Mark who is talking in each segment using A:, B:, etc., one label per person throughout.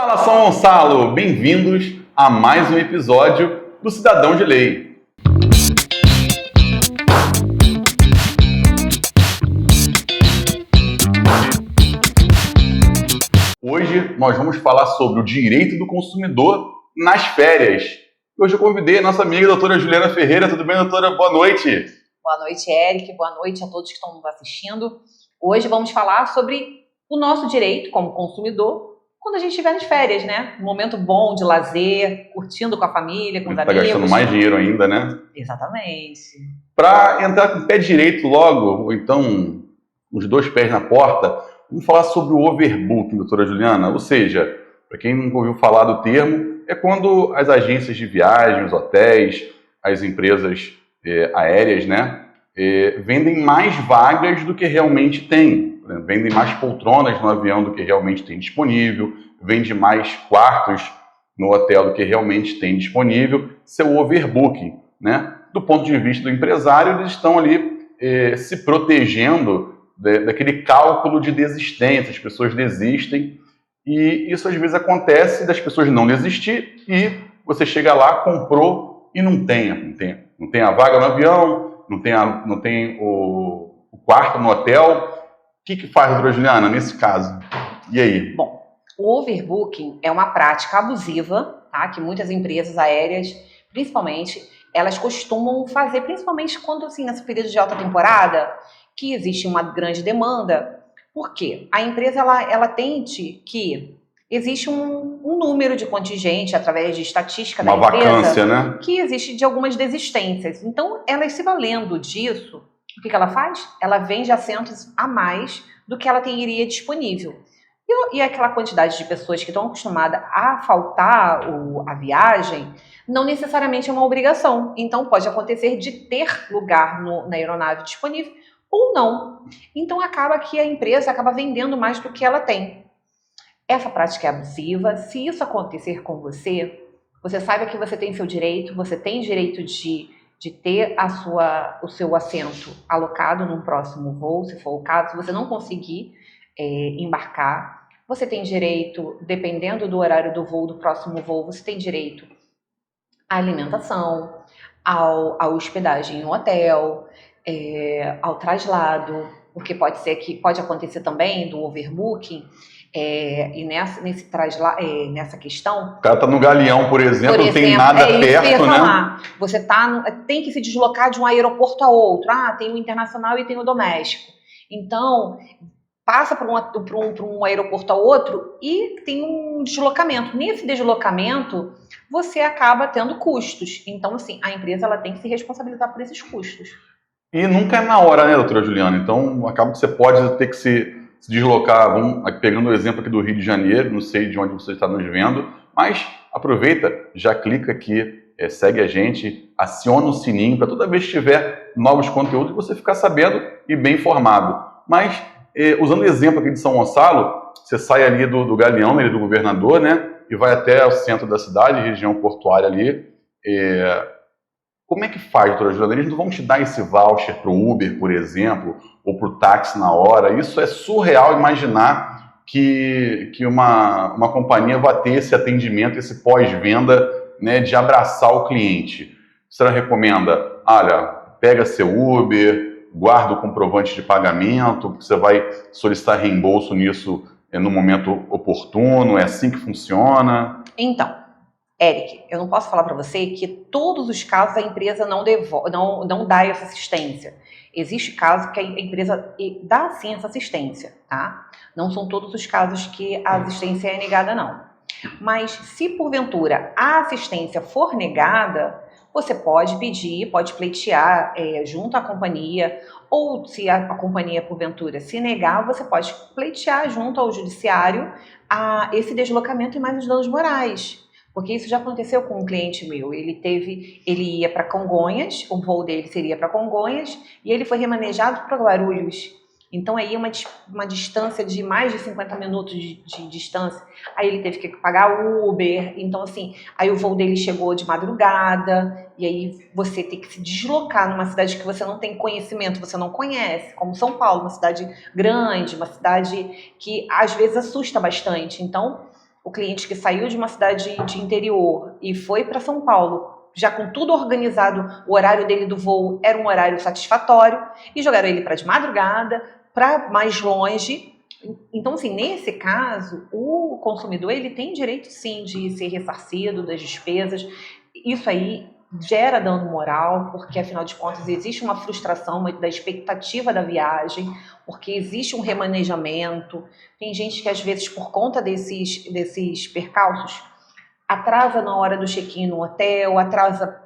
A: Fala São Gonçalo, bem-vindos a mais um episódio do Cidadão de Lei. Hoje nós vamos falar sobre o direito do consumidor nas férias. Hoje eu convidei a nossa amiga doutora Juliana Ferreira. Tudo bem, doutora? Boa noite.
B: Boa noite, Eric. Boa noite a todos que estão nos assistindo. Hoje vamos falar sobre o nosso direito como consumidor quando a gente estiver nas férias, né? Um momento bom de lazer, curtindo com a família, com os amigos.
A: Tá gastando mais dinheiro ainda, né?
B: Exatamente.
A: Para entrar com o pé direito logo, ou então os dois pés na porta, vamos falar sobre o overbooking, doutora Juliana. Ou seja, para quem nunca ouviu falar do termo, é quando as agências de viagem, os hotéis, as empresas aéreas, né, vendem mais vagas do que realmente tem. Vendem mais poltronas no avião do que realmente tem disponível, vende mais quartos no hotel do que realmente tem disponível. Isso é o overbooking, né? Do ponto de vista do empresário, eles estão ali se protegendo daquele cálculo de desistência. As pessoas desistem e isso às vezes acontece das pessoas não desistir e você chega lá, comprou e não tem a vaga no avião, não tem o quarto no hotel. O que faz, doutora Juliana, nesse caso? E aí?
B: Bom, o overbooking é uma prática abusiva, tá? Que muitas empresas aéreas, principalmente, elas costumam fazer, principalmente quando, assim, nesse período de alta temporada, que existe uma grande demanda. Por quê? A empresa, ela tente que existe um número de contingente, através de estatística da empresa,
A: vacância, né? Que
B: existe de algumas desistências. Então, elas se valendo disso, o que ela faz? Ela vende assentos a mais do que ela teria disponível. E aquela quantidade de pessoas que estão acostumadas a faltar a viagem, não necessariamente é uma obrigação. Então, pode acontecer de ter lugar na aeronave disponível ou não. Então, acaba que a empresa acaba vendendo mais do que ela tem. Essa prática é abusiva. Se isso acontecer com você, você saiba que você tem seu direito, você tem direito de ter o seu assento alocado num próximo voo, se for o caso. Se você não conseguir embarcar, você tem direito, dependendo do horário do voo, do próximo voo, você tem direito à alimentação, à hospedagem em um hotel, ao traslado, porque pode acontecer também do overbooking. E nessa questão...
A: O cara tá no Galeão, por exemplo, não tem nada perto, né?
B: Você tem que se deslocar de um aeroporto a outro. Tem o internacional e tem o doméstico. Então, passa para um aeroporto a outro e tem um deslocamento. Nesse deslocamento, você acaba tendo custos. Então, assim, a empresa ela tem que se responsabilizar por esses custos.
A: E nunca é na hora, né, doutora Juliana? Então, acaba que você pode ter que se deslocar, pegando o exemplo aqui do Rio de Janeiro, não sei de onde você está nos vendo, mas aproveita, já clica aqui, segue a gente, aciona o sininho para toda vez que tiver novos conteúdos você ficar sabendo e bem informado. Mas, usando o exemplo aqui de São Gonçalo, você sai ali do Galeão, do Governador, né, e vai até o centro da cidade, região portuária ali. Como é que faz, doutora Juliana? Eles não vão te dar esse voucher para o Uber, por exemplo, ou para o táxi na hora. Isso é surreal imaginar que uma companhia vai ter esse atendimento, esse pós-venda, né, de abraçar o cliente. Você recomenda, olha, pega seu Uber, guarda o comprovante de pagamento, você vai solicitar reembolso nisso no momento oportuno, é assim que funciona?
B: Então, Eric, eu não posso falar para você que todos os casos a empresa não dá essa assistência. Existe casos que a empresa dá sim essa assistência, tá? Não são todos os casos que a assistência é negada, não. Mas se porventura a assistência for negada, você pode pedir, pode pleitear junto à companhia, ou se a companhia porventura se negar, você pode pleitear junto ao judiciário esse deslocamento e mais os danos morais. Porque isso já aconteceu com um cliente meu. Ele ia para Congonhas, o voo dele seria para Congonhas, e ele foi remanejado para Guarulhos. Então aí uma distância de mais de 50 minutos de distância. Aí ele teve que pagar Uber. Então assim, aí o voo dele chegou de madrugada, e aí você tem que se deslocar numa cidade que você não tem conhecimento, você não conhece, como São Paulo, uma cidade grande, uma cidade que às vezes assusta bastante. Então o cliente que saiu de uma cidade de interior e foi para São Paulo, já com tudo organizado, o horário dele do voo era um horário satisfatório, e jogaram ele para de madrugada, para mais longe. Então, assim, nesse caso, o consumidor ele tem direito, sim, de ser ressarcido das despesas. Isso aí gera dano moral, porque, afinal de contas, existe uma frustração da expectativa da viagem, porque existe um remanejamento. Tem gente que, às vezes, por conta desses percalços, atrasa na hora do check-in no hotel, atrasa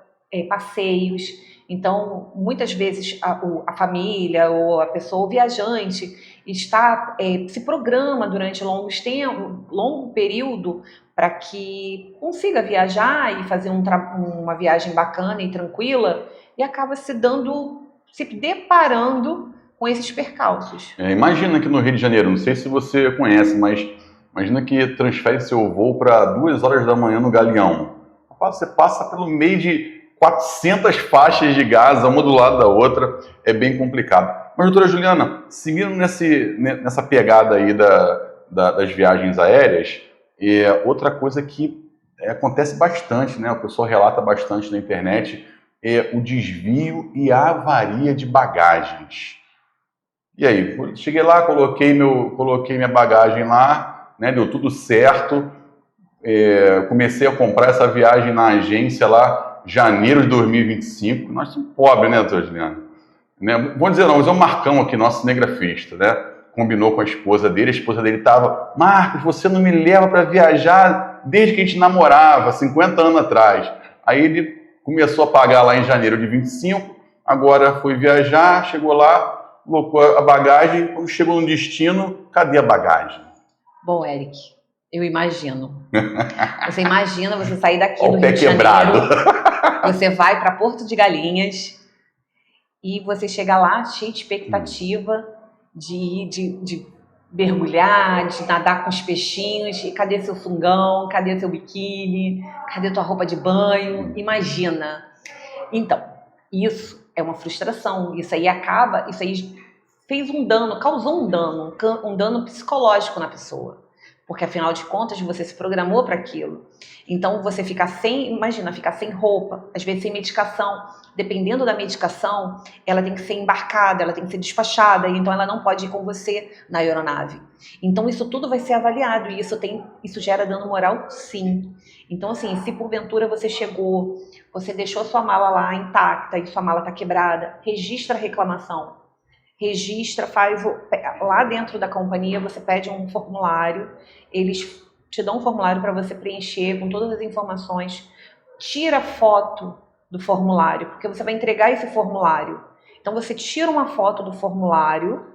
B: passeios. Então, muitas vezes, a família ou a pessoa, o viajante, se programa durante longo período para que consiga viajar e fazer uma viagem bacana e tranquila, e acaba se deparando com esses percalços.
A: Imagina que no Rio de Janeiro, não sei se você conhece, mas imagina que transfere seu voo para 2 horas da manhã no Galeão. Você passa pelo meio de 400 faixas de gás, uma do lado da outra, é bem complicado. Mas, doutora Juliana, seguindo nessa pegada aí das viagens aéreas, outra coisa que acontece bastante, né? O pessoal relata bastante na internet, é o desvio e a avaria de bagagens. E aí, cheguei lá, coloquei minha bagagem lá, né? Deu tudo certo. Comecei a comprar essa viagem na agência lá, janeiro de 2025. Nós somos pobres, né, doutora Juliana? Né? Vamos dizer, não, mas é o Marcão aqui, nosso cinegrafista, né? Combinou com a esposa dele estava, Marcos, você não me leva para viajar desde que a gente namorava, 50 anos atrás. Aí ele começou a pagar lá em janeiro de 25, agora foi viajar, chegou lá, colocou a bagagem, quando chegou no destino, cadê a bagagem?
B: Bom, Eric, eu imagino. Você imagina você sair daqui do
A: Rio
B: de Janeiro, você vai para Porto de Galinhas e você chega lá cheio de expectativa de mergulhar, de nadar com os peixinhos, e cadê seu sungão, cadê seu biquíni, cadê tua roupa de banho? Imagina. Então, isso é uma frustração, isso aí fez um dano, causou um dano psicológico na pessoa. Porque, afinal de contas, você se programou para aquilo. Então, você ficar sem roupa, às vezes sem medicação. Dependendo da medicação, ela tem que ser embarcada, ela tem que ser despachada, então ela não pode ir com você na aeronave. Então, isso tudo vai ser avaliado e isso gera dano moral, sim. Então, assim, se porventura você deixou sua mala lá intacta e sua mala está quebrada, registra a reclamação. Lá dentro da companhia você pede um formulário, eles te dão um formulário para você preencher com todas as informações, tira foto do formulário, porque você vai entregar esse formulário. Então você tira uma foto do formulário,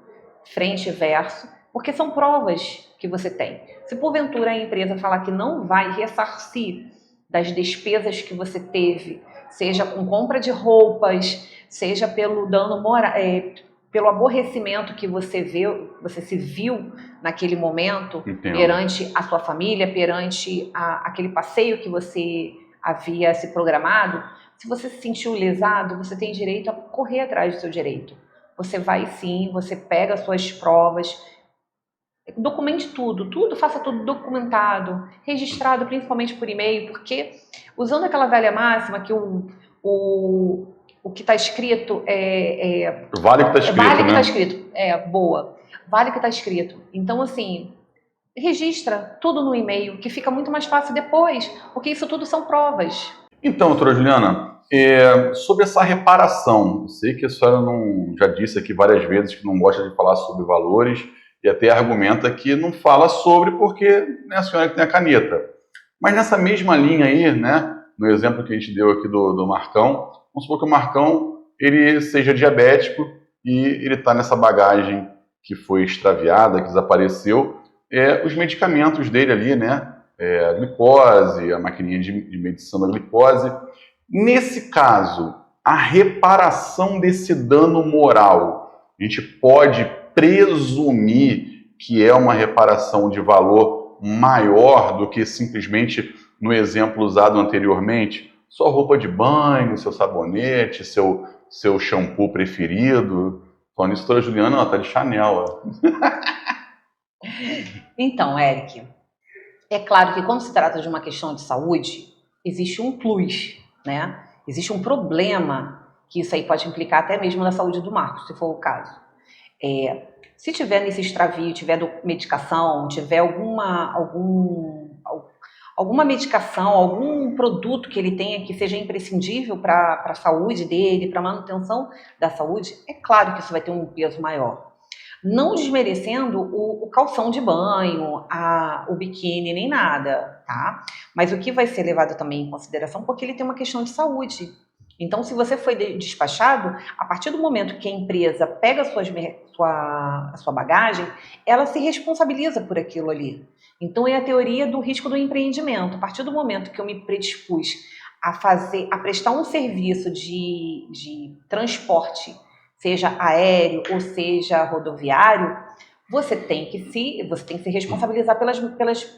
B: frente e verso, porque são provas que você tem. Se porventura a empresa falar que não vai ressarcir das despesas que você teve, seja com compra de roupas, seja pelo dano moral, pelo aborrecimento que você se viu naquele momento,
A: Entendo.
B: Perante a sua família, perante aquele passeio que você havia se programado, se você se sentiu lesado, você tem direito a correr atrás do seu direito. Você vai sim, você pega as suas provas, documente tudo, faça tudo documentado, registrado principalmente por e-mail, porque usando aquela velha máxima que o que está escrito
A: vale o que está escrito,
B: vale o que
A: né?
B: está escrito. Boa. Vale o que está escrito. Então, assim, registra tudo no e-mail, que fica muito mais fácil depois, porque isso tudo são provas.
A: Então, doutora Juliana, sobre essa reparação, eu sei que a senhora já disse aqui várias vezes que não gosta de falar sobre valores e até argumenta que não fala sobre porque é a senhora que tem a caneta. Mas nessa mesma linha aí, né, no exemplo que a gente deu aqui do Marcão, vamos supor que o Marcão ele seja diabético e ele está nessa bagagem que foi extraviada, que desapareceu, os medicamentos dele ali, né? A glicose, a maquininha de medição da glicose. Nesse caso, a reparação desse dano moral, a gente pode presumir que é uma reparação de valor maior do que simplesmente no exemplo usado anteriormente? Sua roupa de banho, seu sabonete, seu shampoo preferido. Falando isso, a doutora Juliana, ela tá de Chanel.
B: Então, Eric, É claro que quando se trata de uma questão de saúde, existe um plus, né? Existe um problema que isso aí pode implicar até mesmo na saúde do Marcos, se for o caso. Se tiver nesse extravio, tiver medicação, tiver alguma medicação, algum produto que ele tenha que seja imprescindível para a saúde dele, para a manutenção da saúde, é claro que isso vai ter um peso maior. Não desmerecendo o calção de banho, o biquíni, nem nada, tá? Mas o que vai ser levado também em consideração, porque ele tem uma questão de saúde. Então, se você foi despachado, a partir do momento que a empresa pega a sua bagagem, ela se responsabiliza por aquilo ali. Então, é a teoria do risco do empreendimento. A partir do momento que eu me predispus a prestar um serviço de transporte, seja aéreo ou seja rodoviário, você tem que se responsabilizar pelas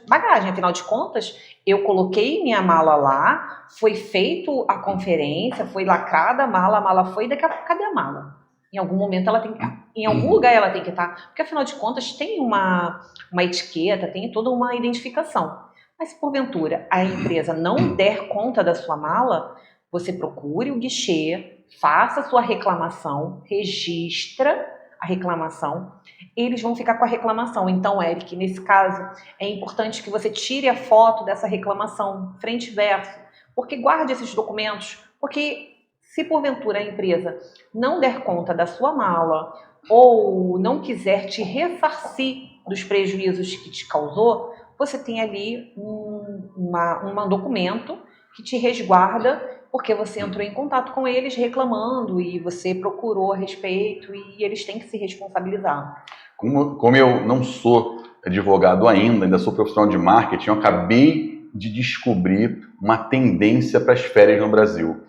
B: bagagens. Afinal de contas, eu coloquei minha mala lá, foi feito a conferência, foi lacrada a mala foi, cadê a mala? Em algum momento ela tem que estar, em algum lugar ela tem que estar, porque afinal de contas tem uma etiqueta, tem toda uma identificação. Mas se porventura a empresa não der conta da sua mala, você procure o guichê, faça a sua reclamação, registra a reclamação, eles vão ficar com a reclamação. Então, Eric, nesse caso, é importante que você tire a foto dessa reclamação, frente e verso, porque guarde esses documentos, porque se porventura a empresa não der conta da sua mala ou não quiser te ressarcir dos prejuízos que te causou, você tem ali um documento que te resguarda, porque você entrou em contato com eles reclamando e você procurou a respeito e eles têm que se responsabilizar.
A: Como eu não sou advogado ainda sou profissional de marketing, eu acabei de descobrir uma tendência para as férias no Brasil.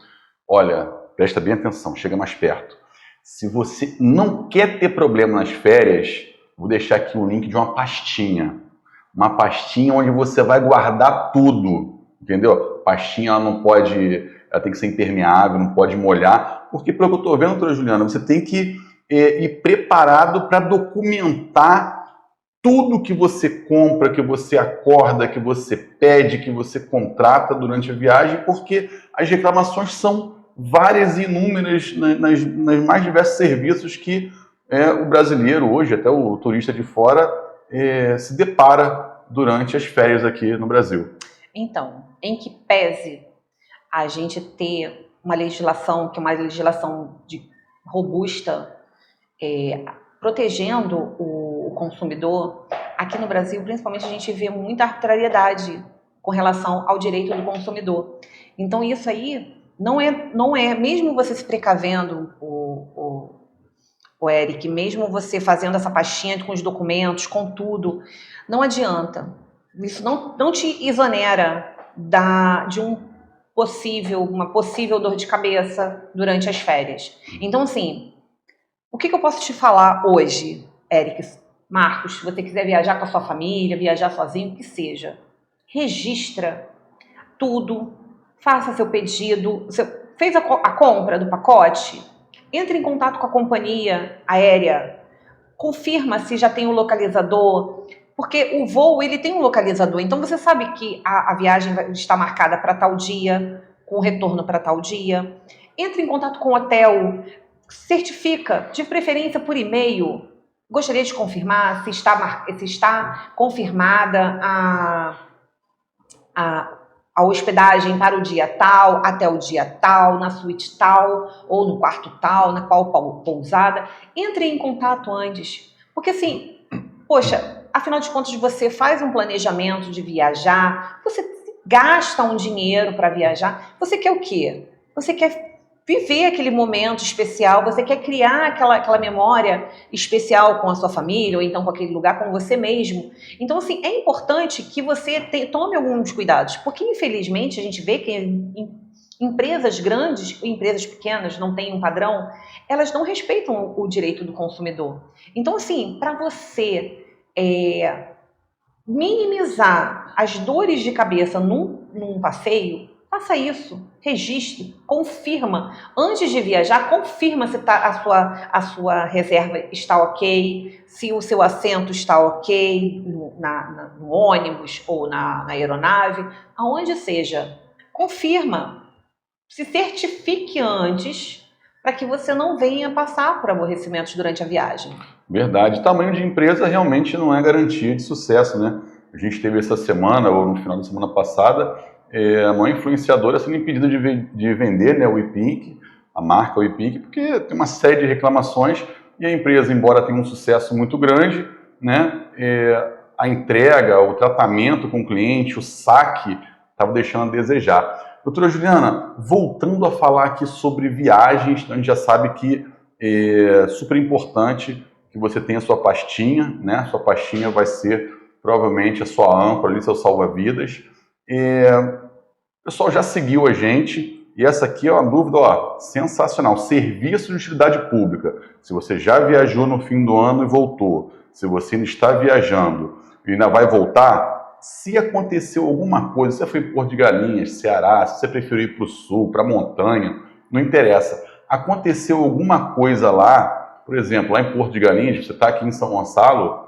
A: Olha, presta bem atenção, chega mais perto. Se você não quer ter problema nas férias, vou deixar aqui o link de uma pastinha. Uma pastinha onde você vai guardar tudo, entendeu? A pastinha ela tem que ser impermeável, não pode molhar, porque pelo que eu estou vendo, doutora Juliana, você tem que ir preparado para documentar tudo que você compra, que você acorda, que você pede, que você contrata durante a viagem, porque as reclamações são várias e inúmeras nas mais diversos serviços que o brasileiro hoje, até o turista de fora, se depara durante as férias aqui no Brasil.
B: Então, em que pese a gente ter uma legislação, que é uma legislação robusta, protegendo o consumidor, aqui no Brasil, principalmente, a gente vê muita arbitrariedade com relação ao direito do consumidor. Então, isso aí não é mesmo você se precavendo, o Eric, mesmo você fazendo essa pastinha com os documentos, com tudo, não adianta. Isso não te exonera de uma possível dor de cabeça durante as férias. Então, assim, o que eu posso te falar hoje, Eric, Marcos, se você quiser viajar com a sua família, viajar sozinho, o que seja, registra tudo, faça seu pedido, fez a compra do pacote, entre em contato com a companhia aérea, confirma se já tem o localizador, porque o voo ele tem um localizador, então você sabe que a viagem está marcada para tal dia, com retorno para tal dia. Entre em contato com o hotel, certifica, de preferência por e-mail. Gostaria de confirmar se está confirmada a hospedagem para o dia tal, até o dia tal, na suíte tal, ou no quarto tal, na qual pousada. Entre em contato antes, porque assim, poxa, afinal de contas, você faz um planejamento de viajar, você gasta um dinheiro para viajar, você quer o quê? Você quer viver aquele momento especial, você quer criar aquela memória especial com a sua família, ou então com aquele lugar, com você mesmo. Então, assim, é importante que você tome alguns cuidados, porque, infelizmente, a gente vê que empresas grandes, empresas pequenas, não têm um padrão, elas não respeitam o direito do consumidor. Então, assim, para você minimizar as dores de cabeça num passeio, Faça isso, registre, confirma. Antes de viajar, confirma se a sua reserva está ok, se o seu assento está ok no ônibus ou na aeronave, aonde seja. Confirma. Se certifique antes para que você não venha passar por aborrecimentos durante a viagem.
A: Verdade. Tamanho de empresa realmente não é garantia de sucesso, né? A gente teve essa semana, ou no final da semana passada, a maior influenciadora sendo impedida de vender, né, o WePink, a marca WePink, porque tem uma série de reclamações e a empresa, embora tenha um sucesso muito grande, né, a entrega, o tratamento com o cliente, o saque, estava deixando a desejar. Doutora Juliana, voltando a falar aqui sobre viagens, a gente já sabe que é super importante que você tenha a sua pastinha, né? A sua pastinha vai ser provavelmente a sua âncora ali, seu salva-vidas. O pessoal já seguiu a gente e essa aqui é uma dúvida sensacional. Serviço de utilidade pública. Se você já viajou no fim do ano e voltou, se você ainda está viajando e ainda vai voltar, se aconteceu alguma coisa, se você foi em Porto de Galinhas, Ceará, se você preferiu ir para o sul, para a montanha, não interessa. Aconteceu alguma coisa lá, por exemplo, lá em Porto de Galinhas, você está aqui em São Gonçalo,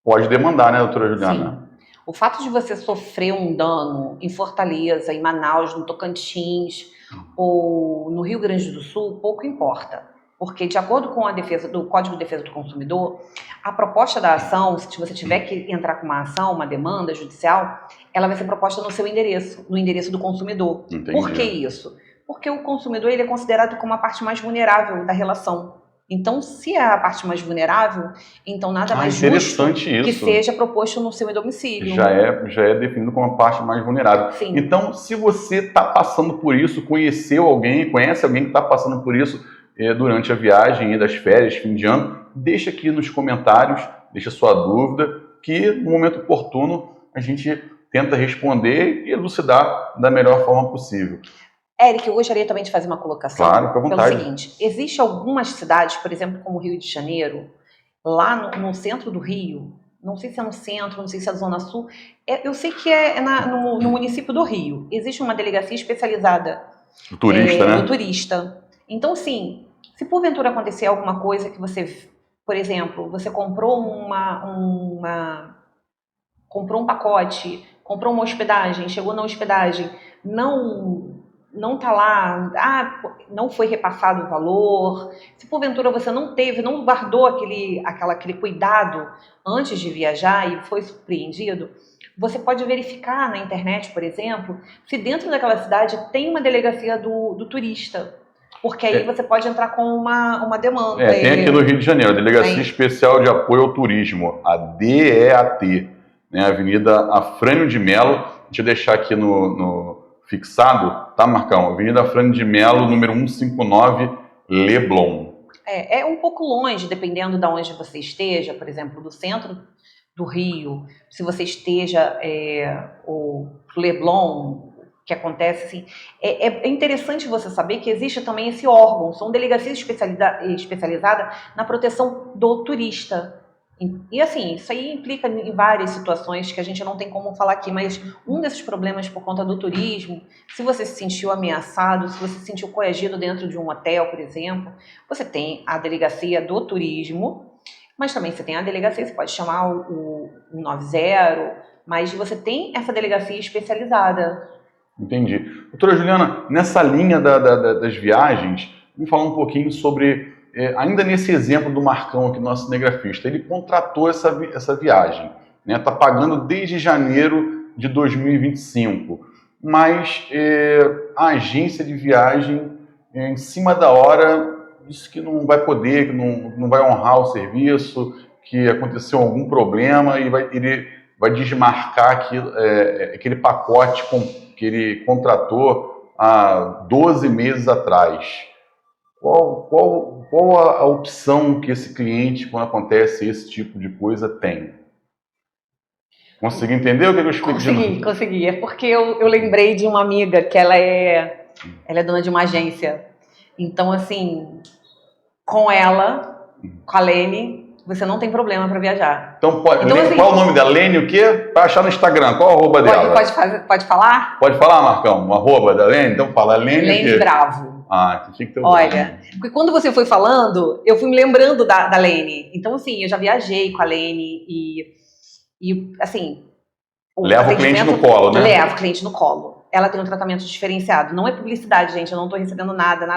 A: pode demandar, né, doutora Juliana?
B: Sim. O fato de você sofrer um dano em Fortaleza, em Manaus, no Tocantins ou no Rio Grande do Sul, pouco importa. Porque, de acordo com a defesa do Código de Defesa do Consumidor, a proposta da ação, se você tiver que entrar com uma ação, uma demanda judicial, ela vai ser proposta no seu endereço, no endereço do consumidor.
A: Entendi.
B: Por que isso? Porque o consumidor ele é considerado como a parte mais vulnerável da relação. Então, se é a parte mais vulnerável, então nada mais justo que seja proposto no seu domicílio.
A: Já é definido como a parte mais vulnerável.
B: Sim.
A: Então, se você está passando por isso, conhece alguém que está passando por isso durante a viagem das férias, fim de ano, deixa aqui nos comentários, deixa sua dúvida, que no momento oportuno a gente tenta responder e elucidar da melhor forma possível.
B: Éric, eu gostaria também de fazer uma colocação.
A: Claro, fica à vontade.
B: Pelo seguinte, existem algumas cidades, por exemplo, como o Rio de Janeiro, lá no centro do Rio, não sei se é no centro, não sei se é na Zona Sul, eu sei que é no município do Rio, existe uma delegacia especializada
A: do turista, né?
B: Do turista. Então, sim, se porventura acontecer alguma coisa que você, por exemplo, você comprou comprou um pacote, comprou uma hospedagem, chegou na hospedagem, não está lá, não foi repassado o valor, se porventura você não guardou aquele cuidado antes de viajar e foi surpreendido, você pode verificar na internet, por exemplo, se dentro daquela cidade tem uma delegacia do turista, porque aí você pode entrar com uma demanda.
A: Tem aqui no Rio de Janeiro, a Delegacia Especial de Apoio ao Turismo, a DEAT, né, Avenida Afrânio de Melo, deixa eu deixar aqui no fixado, tá, Marcão? Avenida Afrânio de Melo, número 159, Leblon.
B: É um pouco longe, dependendo de onde você esteja, por exemplo, do centro do Rio, se você esteja o Leblon, que acontece assim, é interessante você saber que existe também esse órgão, são delegacias especializadas na proteção do turista. E assim, isso aí implica em várias situações que a gente não tem como falar aqui, mas um desses problemas por conta do turismo, se você se sentiu ameaçado, se você se sentiu coagido dentro de um hotel, por exemplo, você tem a delegacia do turismo, mas também você tem a delegacia, você pode chamar o 190, mas você tem essa delegacia especializada.
A: Entendi. Doutora Juliana, nessa linha das viagens, vamos falar um pouquinho sobre... ainda nesse exemplo do Marcão aqui, nosso cinegrafista, ele contratou essa viagem, né? Tá pagando desde janeiro de 2025, mas a agência de viagem, em cima da hora, disse que não vai poder, que não vai honrar o serviço, que aconteceu algum problema e ele vai desmarcar aquele pacote que ele contratou há 12 meses atrás. Qual a opção que esse cliente, quando acontece esse tipo de coisa, tem? Consegui entender o que eu expliquei?
B: Consegui. É porque eu lembrei de uma amiga que ela é dona de uma agência. Então, assim, com ela, com a Lene, você não tem problema para viajar.
A: Então,
B: Então, assim,
A: qual é o nome dela? Lene o quê? Para achar no Instagram, qual é o arroba dela?
B: Pode falar?
A: Pode falar, Marcão, o arroba da Lene? Então fala, Lene o quê?
B: Bravo.
A: Ah, tinha que ter o
B: Olha, porque quando você foi falando, eu fui me lembrando da Lene. Então, assim, eu já viajei com a Lene e assim...
A: Leva o cliente no colo, né?
B: Leva o cliente no colo. Ela tem um tratamento diferenciado. Não é publicidade, gente. Eu não tô recebendo nada.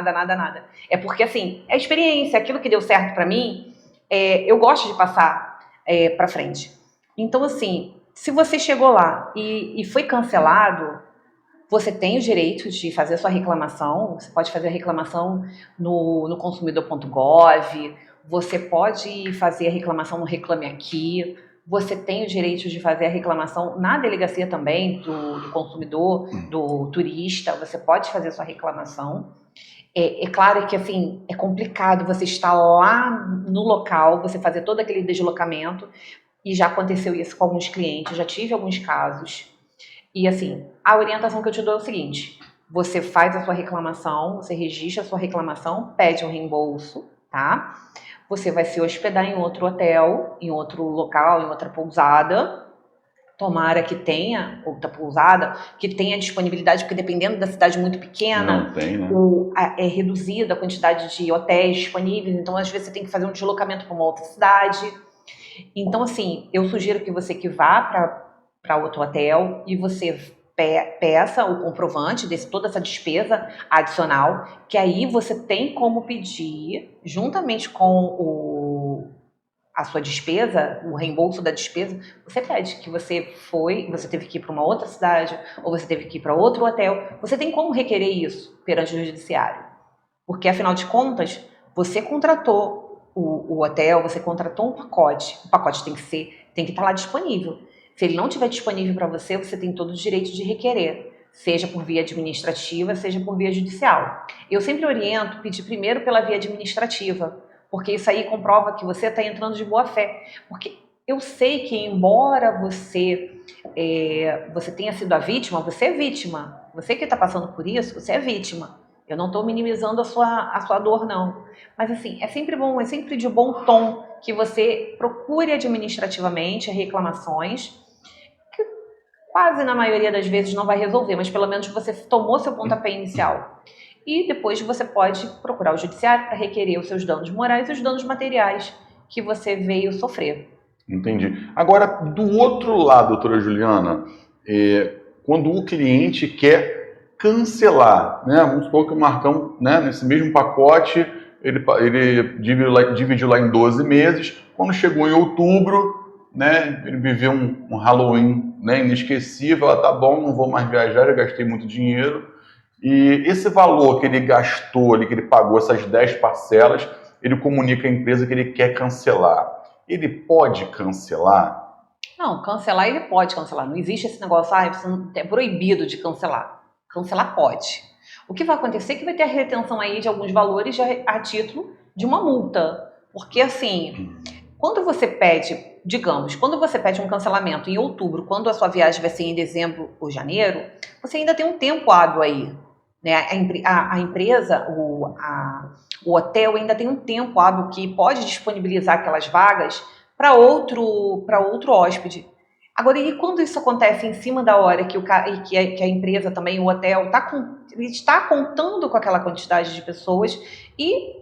B: É porque, assim, é experiência. Aquilo que deu certo pra mim, eu gosto de passar pra frente. Então, assim, se você chegou lá e foi cancelado, você tem o direito de fazer a sua reclamação. Você pode fazer a reclamação no consumidor.gov. Você pode fazer a reclamação no Reclame Aqui. Você tem o direito de fazer a reclamação na delegacia também do consumidor, do turista. Você pode fazer a sua reclamação. É claro que, assim, é complicado você estar lá no local, você fazer todo aquele deslocamento. E já aconteceu isso com alguns clientes, já tive alguns casos. E, assim, a orientação que eu te dou é o seguinte: você faz a sua reclamação, você registra a sua reclamação, pede um reembolso, tá? Você vai se hospedar em outro hotel, em outro local, em outra pousada. Tomara que tenha outra pousada, que tenha disponibilidade, porque dependendo da cidade muito pequena,
A: não tem, né?
B: É reduzida a quantidade de hotéis disponíveis, então às vezes você tem que fazer um deslocamento para uma outra cidade. Então, assim, eu sugiro que você vá para outro hotel e você peça o comprovante de toda essa despesa adicional, que aí você tem como pedir, juntamente com a sua despesa, o reembolso da despesa, você pede que você teve que ir para uma outra cidade, ou você teve que ir para outro hotel. Você tem como requerer isso perante o judiciário. Porque, afinal de contas, você contratou o hotel, você contratou um pacote. O pacote tem que estar lá disponível. Se ele não estiver disponível para você, você tem todo o direito de requerer, seja por via administrativa, seja por via judicial. Eu sempre oriento pedir primeiro pela via administrativa, porque isso aí comprova que você está entrando de boa fé. Porque eu sei que, embora você tenha sido a vítima, você é vítima. Você que está passando por isso, você é vítima. Eu não estou minimizando a sua dor, não. Mas, assim, é sempre bom, é sempre de bom tom que você procure administrativamente reclamações, que quase na maioria das vezes não vai resolver, mas pelo menos você tomou seu pontapé inicial. E depois você pode procurar o judiciário para requerer os seus danos morais e os danos materiais que você veio sofrer.
A: Entendi. Agora, do outro lado, doutora Juliana, quando o cliente quer cancelar, né? Vamos supor que o Marcão, né, nesse mesmo pacote, ele dividiu lá em 12 meses. Quando chegou em outubro, né, ele viveu um Halloween, né, inesquecível. Tá bom, não vou mais viajar, já gastei muito dinheiro. E esse valor que ele gastou ali, que ele pagou essas 10 parcelas, ele comunica à empresa que ele quer cancelar. Ele pode cancelar?
B: Não, cancelar ele pode cancelar. Não existe esse negócio, é proibido de cancelar. Cancelar pode. O que vai acontecer é que vai ter a retenção aí de alguns valores a título de uma multa. Porque, assim, quando você pede, digamos, quando você pede um cancelamento em outubro, quando a sua viagem vai ser em dezembro ou janeiro, você ainda tem um tempo hábil aí. Né? A empresa, o hotel ainda tem um tempo hábil que pode disponibilizar aquelas vagas para outro hóspede. Agora, e quando isso acontece em cima da hora que a empresa também, o hotel, está contando com aquela quantidade de pessoas e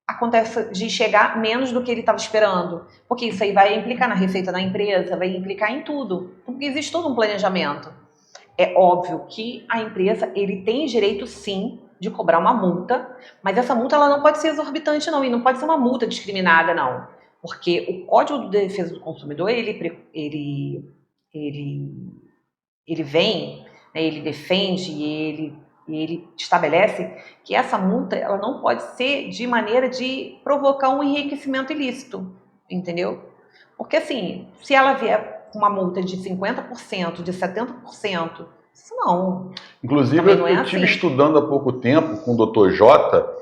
B: acontece de chegar menos do que ele estava esperando? Porque isso aí vai implicar na receita da empresa, vai implicar em tudo. Porque existe todo um planejamento. É óbvio que a empresa ele tem direito, sim, de cobrar uma multa, mas essa multa ela não pode ser exorbitante, não, e não pode ser uma multa discriminada, não. Porque o Código de Defesa do Consumidor, ele vem, né, ele defende e ele estabelece que essa multa ela não pode ser de maneira de provocar um enriquecimento ilícito, entendeu? Porque, assim, se ela vier com uma multa de 50%, de 70%, isso não.
A: Inclusive, eu estive estudando há pouco tempo com o Dr. J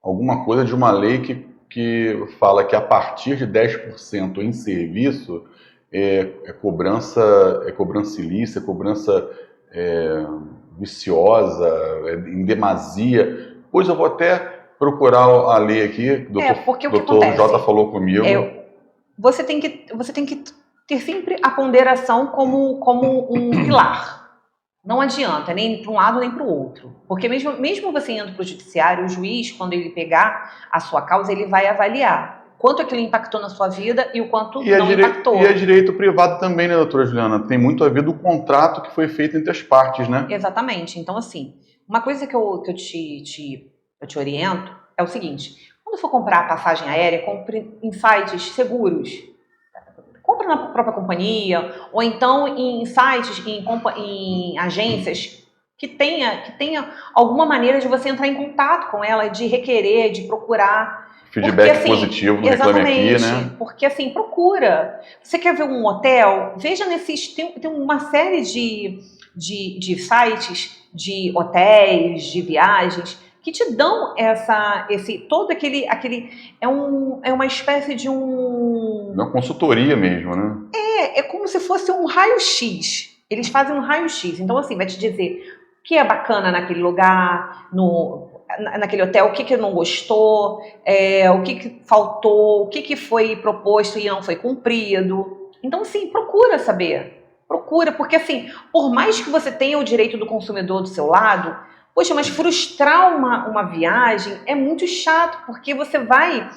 A: alguma coisa de uma lei que fala que a partir de 10% em serviço é cobrança ilícita, cobrança viciosa, em demasia. Pois eu vou até procurar a lei aqui,
B: porque o que
A: doutor
B: acontece?
A: Jota falou comigo.
B: Você tem que ter sempre a ponderação como um pilar. Não adianta, nem para um lado nem para o outro. Porque mesmo você indo para o judiciário, o juiz, quando ele pegar a sua causa, ele vai avaliar quanto aquilo impactou na sua vida e o quanto não impactou.
A: E é direito privado também, né, doutora Juliana? Tem muito a ver do contrato que foi feito entre as partes, né?
B: Exatamente. Então, assim, uma coisa que eu te oriento é o seguinte: quando for comprar a passagem aérea, compre em sites seguros. Compre na própria companhia, ou então em sites, em agências que tenha alguma maneira de você entrar em contato com ela, de requerer, de procurar.
A: Feedback
B: porque, assim,
A: positivo, no Reclame Aqui, né?
B: Porque assim, procura. Você quer ver um hotel? Veja nesses. Tem uma série de sites, de hotéis, de viagens, que te dão todo aquele é uma espécie de
A: uma consultoria mesmo, né?
B: É como se fosse um raio-x. Eles fazem um raio-x. Então, assim, vai te dizer o que é bacana naquele lugar, naquele hotel, o que não gostou, o que faltou, o que foi proposto e não foi cumprido. Então, assim, procura saber. Procura, porque assim, por mais que você tenha o direito do consumidor do seu lado, poxa, mas frustrar uma viagem é muito chato, porque você vai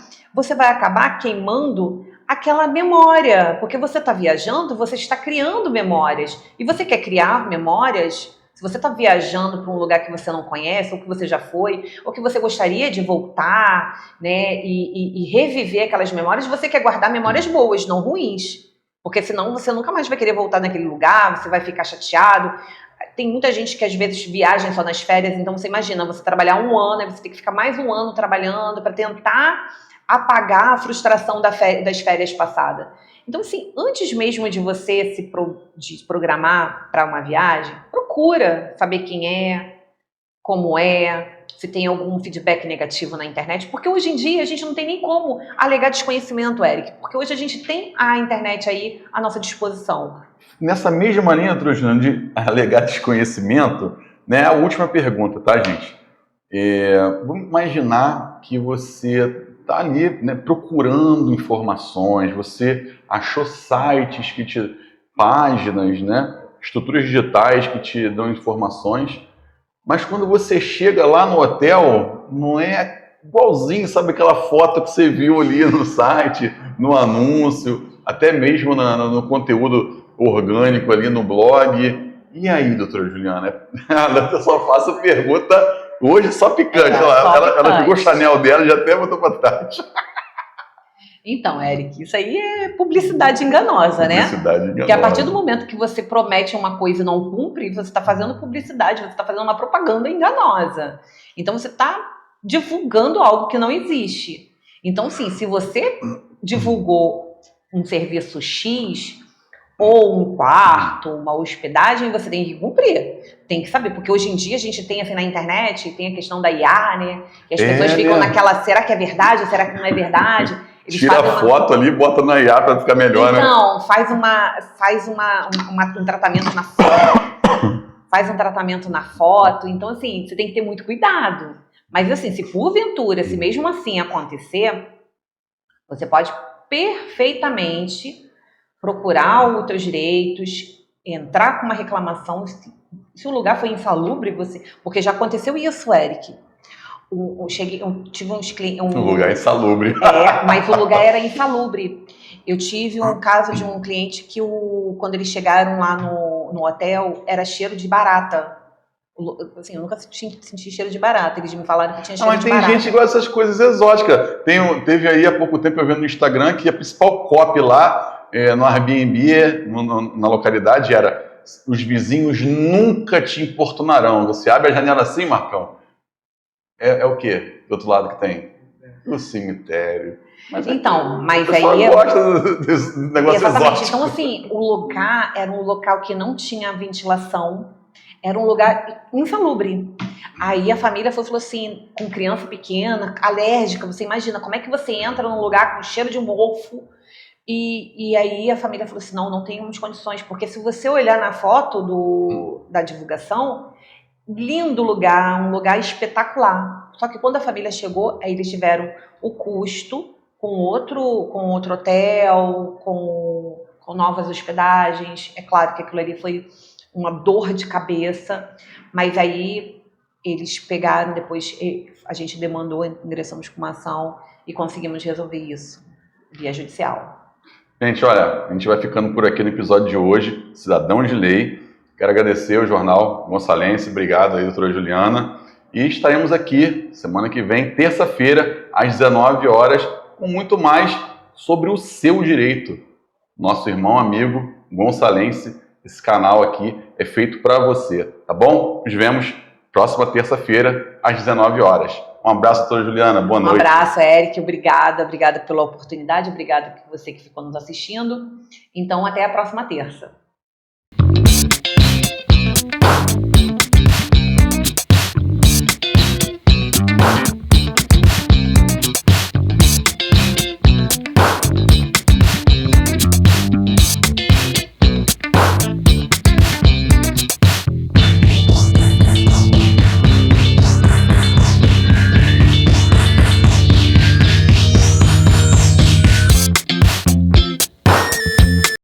B: acabar queimando aquela memória, porque você está viajando, você está criando memórias, e você quer criar memórias. Se você está viajando para um lugar que você não conhece, ou que você já foi, ou que você gostaria de voltar, né, e reviver aquelas memórias, você quer guardar memórias boas, não ruins, porque senão você nunca mais vai querer voltar naquele lugar, você vai ficar chateado. Tem muita gente que às vezes viaja só nas férias, então você imagina, você trabalhar um ano, aí você tem que ficar mais um ano trabalhando para tentar apagar a frustração das férias passadas. Então, assim, antes mesmo de você se programar para uma viagem, procura saber quem é, como é, se tem algum feedback negativo na internet, porque hoje em dia a gente não tem nem como alegar desconhecimento, Eric, porque hoje a gente tem a internet aí à nossa disposição.
A: Nessa mesma linha, Trujano, de alegar desconhecimento, né, a última pergunta, tá, gente? Vamos imaginar que você está ali, né, procurando informações, você achou sites páginas, né, estruturas digitais que te dão informações, mas quando você chega lá no hotel, não é igualzinho, sabe, aquela foto que você viu ali no site, no anúncio, até mesmo no conteúdo orgânico ali no blog. E aí, doutora Juliana? Eu só faço a pergunta hoje só picante. Ela pegou o Chanel dela e já até botou para trás.
B: Então, Eric, isso aí é publicidade enganosa, né?
A: Publicidade enganosa.
B: Porque a partir do momento que você promete uma coisa e não cumpre, você está fazendo publicidade, você está fazendo uma propaganda enganosa. Então, você está divulgando algo que não existe. Então, sim, se você divulgou um serviço X, ou um quarto, uma hospedagem, você tem que cumprir. Tem que saber, porque hoje em dia a gente tem assim na internet, tem a questão da IA, né? Que as pessoas ficam naquela, será que é verdade, será que não é verdade? Eles
A: tira a foto ali e bota na IA para ficar melhor, né?
B: Não, faz um tratamento na foto. Faz um tratamento na foto. Então, assim, você tem que ter muito cuidado. Mas, assim, se porventura, se mesmo assim acontecer, você pode perfeitamente procurar outros direitos, entrar com uma reclamação. Se o lugar foi insalubre, porque já aconteceu isso, Eric. Eu tive uns clientes.
A: Um lugar insalubre.
B: Mas o lugar era insalubre. Eu tive um caso de um cliente que quando eles chegaram lá no hotel, era cheiro de barata. Assim, eu nunca senti cheiro de barata. Eles me falaram que tinha cheiro de barata.
A: Mas tem gente que gosta dessas coisas exóticas. Teve aí há pouco tempo eu vendo no Instagram que a principal copy lá no Airbnb, na localidade, era: os vizinhos nunca te importunarão. Você abre a janela assim, Marcão, é o quê? Do outro lado que tem? O cemitério.
B: Mas aí
A: gosta desse negócio exótico.
B: Então, assim, o lugar era um local que não tinha ventilação, era um lugar insalubre. Aí a família falou assim, com criança pequena, alérgica, você imagina, como é que você entra num lugar com cheiro de mofo? E aí a família falou assim, não temos condições, porque se você olhar na foto da divulgação, lindo lugar, um lugar espetacular. Só que quando a família chegou, aí eles tiveram o custo com outro hotel, com novas hospedagens. É claro que aquilo ali foi uma dor de cabeça, mas aí eles pegaram, depois a gente demandou, ingressamos com uma ação e conseguimos resolver isso via judicial.
A: Gente, olha, a gente vai ficando por aqui no episódio de hoje, Cidadão de Lei. Quero agradecer ao Jornal Gonçalense, obrigado aí, doutora Juliana. E estaremos aqui semana que vem, terça-feira, às 19 horas, com muito mais sobre o seu direito. Nosso irmão amigo Gonçalense, esse canal aqui é feito para você, tá bom? Nos vemos próxima terça-feira, às 19 horas. Um abraço, doutora Juliana, boa noite.
B: Um abraço, Eric, obrigada pela oportunidade, obrigada por você que ficou nos assistindo. Então, até a próxima terça.